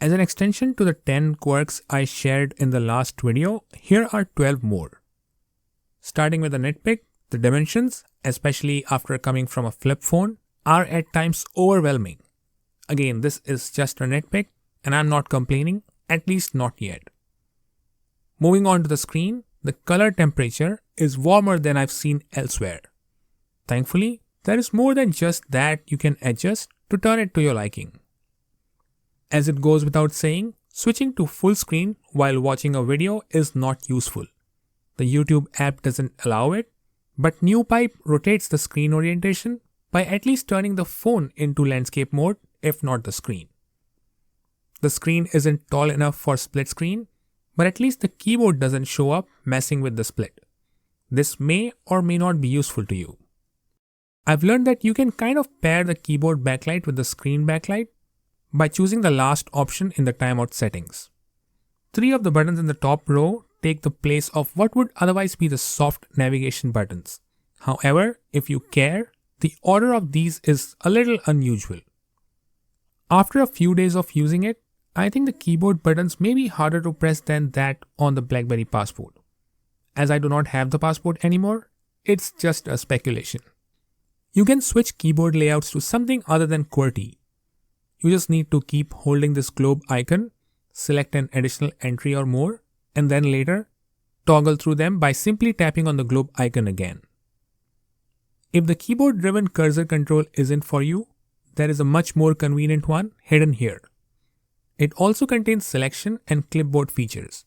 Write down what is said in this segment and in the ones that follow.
As an extension to the 10 quirks I shared in the last video, here are 12 more. Starting with the nitpick, the dimensions, especially after coming from a flip phone, are at times overwhelming. Again, this is just a nitpick and I'm not complaining, at least not yet. Moving on to the screen, the color temperature is warmer than I've seen elsewhere. Thankfully, there is more than just that you can adjust to turn it to your liking. As it goes without saying, switching to full screen while watching a video is not useful. The YouTube app doesn't allow it, but NewPipe rotates the screen orientation by at least turning the phone into landscape mode, if not the screen. The screen isn't tall enough for split screen, but at least the keyboard doesn't show up messing with the split. This may or may not be useful to you. I've learned that you can kind of pair the keyboard backlight with the screen backlight by choosing the last option in the timeout settings. 3 of the buttons in the top row take the place of what would otherwise be the soft navigation buttons. However, if you care, the order of these is a little unusual. After a few days of using it, I think the keyboard buttons may be harder to press than that on the BlackBerry Passport. As I do not have the Passport anymore, it's just a speculation. You can switch keyboard layouts to something other than QWERTY. You just need to keep holding this globe icon, select an additional entry or more, and then later toggle through them by simply tapping on the globe icon again. If the keyboard-driven cursor control isn't for you, there is a much more convenient one hidden here. It also contains selection and clipboard features.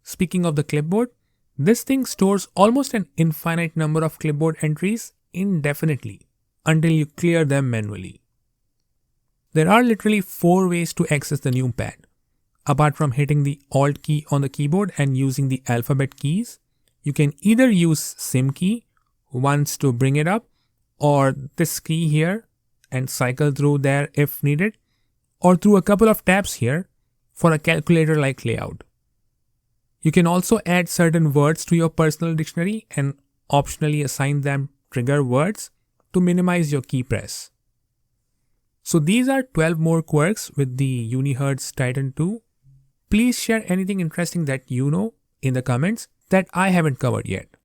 Speaking of the clipboard, this thing stores almost an infinite number of clipboard entries indefinitely until you clear them manually. There are literally 4 ways to access the NewPad. Apart from hitting the Alt key on the keyboard and using the alphabet keys, you can either use Sim key once to bring it up, or this key here and cycle through there if needed, or through a couple of tabs here for a calculator-like layout. You can also add certain words to your personal dictionary and optionally assign them trigger words to minimize your key press. So these are 12 more quirks with the UniHertz Titan 2. Please share anything interesting that you know in the comments that I haven't covered yet.